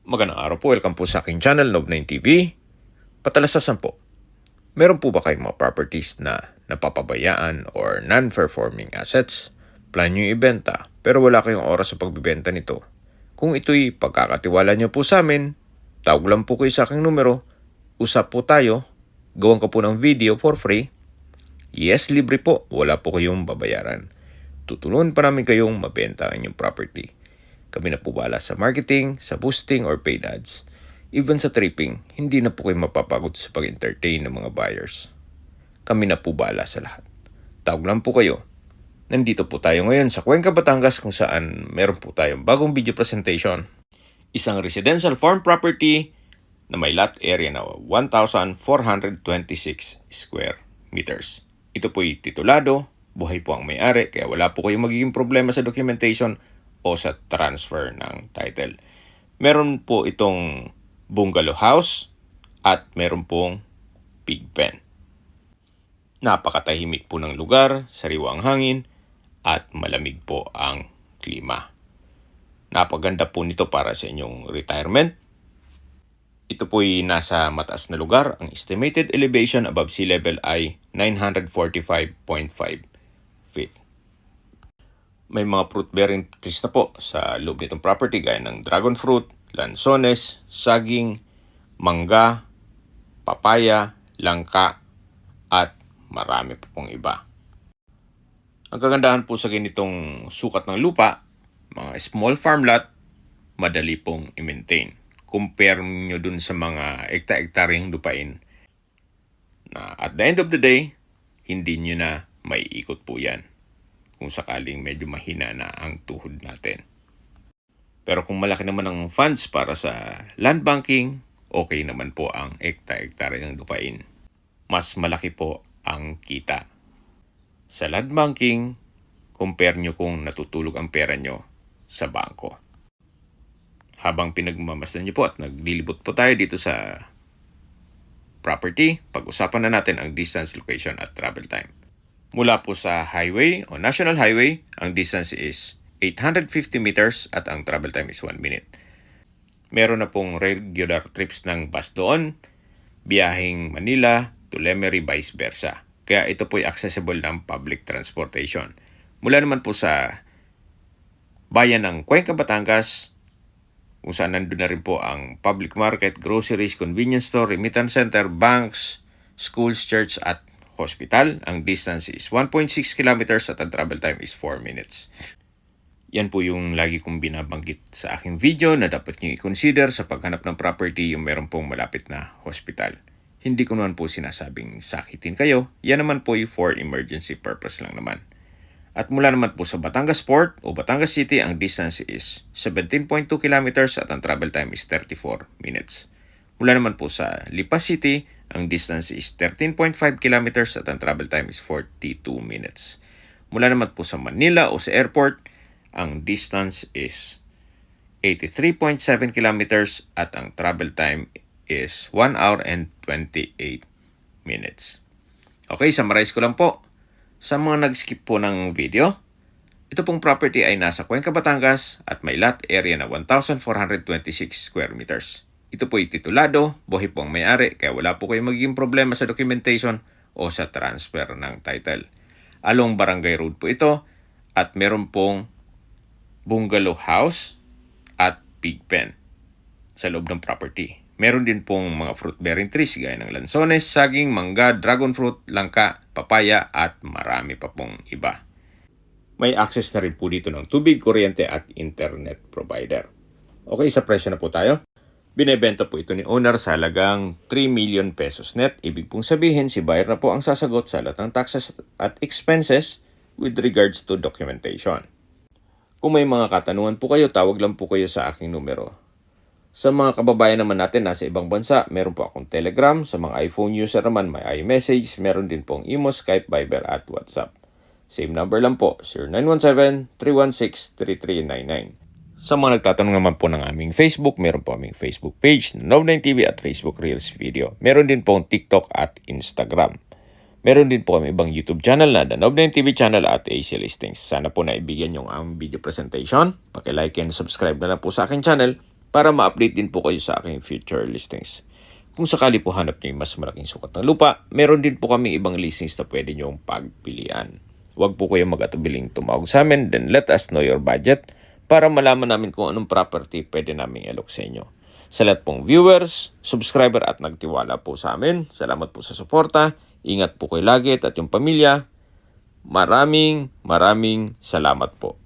Magandang araw po, welcome po sa aking channel, Nob9 TV. Patalasasan po, meron po ba kayong mga properties na napapabayaan or non-performing assets? Plan nyo ibenta pero wala kayong oras sa pagbibenta nito. Kung ito'y pagkakatiwala nyo po sa amin, tawag lang po kayo sa aking numero, usap po tayo, gawan ko po ng video for free. Yes, libre po, wala po kayong babayaran. Tutulungan pa namin kayong mabenta ang inyong property. Kami na po bahala sa marketing, sa boosting or paid ads. Even sa tripping, hindi na po kayo mapapagod sa pag-entertain ng mga buyers. Kami na po bahala sa lahat. Tawag lang po kayo. Nandito po tayo ngayon sa Cuenca, Batangas kung saan meron po tayong bagong video presentation. Isang residential farm property na may lot area na 1,426 square meters. Ito po'y titulado, buhay po ang may-ari kaya wala po kayong magiging problema sa documentation o sa transfer ng title. Meron po itong bungalow house at meron pong pig pen. Napakatahimik po ng lugar, sariwa ang hangin at malamig po ang klima. Napaganda po nito para sa inyong retirement. Ito po'y nasa mataas na lugar. Ang estimated elevation above sea level ay 945.5 feet. May mga fruit-bearing trees na po sa loob nitong property gaya ng dragon fruit, lansones, saging, mangga, papaya, langka, at marami pa pong iba. Ang kagandahan po sa ganitong sukat ng lupa, mga small farm lot, madali pong i-maintain. Compare nyo dun sa mga ekta-ektaryeng lupain na at the end of the day, hindi nyo na may ikot po yan kung sakaling medyo mahina na ang tuhod natin. Pero kung malaki naman ang funds para sa land banking, okay naman po ang ekta-ektaryeng lupain. Mas malaki po ang kita. Sa land banking, compare nyo kung natutulog ang pera nyo sa bangko. Habang pinagmamasdan nyo po at naglilibot po tayo dito sa property, pag-usapan na natin ang distance, location at travel time. Mula po sa highway o national highway, ang distance is 850 meters at ang travel time is 1 minute. Meron na pong regular trips ng bus doon, biyaheng Manila to Lemery vice versa. Kaya ito po ay accessible ng public transportation. Mula naman po sa bayan ng Cuenca, Batangas, kung saan nandun na rin po ang public market, groceries, convenience store, remittance center, banks, schools, church at hospital. Ang distance is 1.6 kilometers at ang travel time is 4 minutes. Yan po yung lagi kong binabanggit sa aking video na dapat nyo i-consider sa paghanap ng property yung meron pong malapit na hospital. Hindi ko naman po sinasabing sakitin kayo. Yan naman po yung for emergency purpose lang naman. At mula naman po sa Batangas Port o Batangas City, ang distance is 17.2 kilometers at ang travel time is 34 minutes. Mula naman po sa Lipa City, ang distance is 13.5 kilometers at ang travel time is 42 minutes. Mula naman po sa Manila o sa airport, ang distance is 83.7 kilometers at ang travel time is 1 hour and 28 minutes. Okay, summarize ko lang po. Sa mga nag-skip po ng video, ito pong property ay nasa Cuenca, Batangas at may lot area na 1,426 square meters. Ito po ay titulado, buhay po ang may-ari kaya wala po kayong magiging problema sa documentation o sa transfer ng title. Along Barangay Road po ito at meron pong bungalow house at pig pen sa loob ng property. Meron din pong mga fruit-bearing trees gaya ng lansones, saging, mangga, dragon fruit, langka, papaya at marami pa pong iba. May access na rin po dito ng tubig, kuryente at internet provider. Okay, sa presyo na po tayo. Binebenta po ito ni owner sa halagang 3 million pesos net. Ibig pong sabihin, si buyer na po ang sasagot sa lahat ng taxes at expenses with regards to documentation. Kung may mga katanungan po kayo, tawag lang po kayo sa aking numero. Sa mga kababayan naman natin nasa ibang bansa, meron po akong Telegram. Sa mga iPhone user naman, may iMessage. Meron din pong Imo, Skype, Viber at WhatsApp. Same number lang po, 0917-316-3399. Sa mga nagtatanong naman po ng aming Facebook, meron po aming Facebook page, Nob9 TV at Facebook Reels Video. Meron din pong TikTok at Instagram. Meron din po kami ibang YouTube channel na The Nob9 TV channel at AC Listings. Sana po naibigyan yung ang video presentation. Paki-like and subscribe na lang po sa aking channel para ma-update din po kayo sa aking future listings. Kung sakali po hanap niyo yung mas malaking sukat ng lupa, meron din po kami ibang listings na pwede niyong pagpilian. Huwag po kayong mag-atubiling tumawag sa amin, then let us know your budget para malaman namin kung anong property pwede namin i-alok sa inyo. Sa lahat pong viewers, subscriber at nagtiwala po sa amin, salamat po sa suporta. Ingat po kayo lagi at yung pamilya. Maraming salamat po.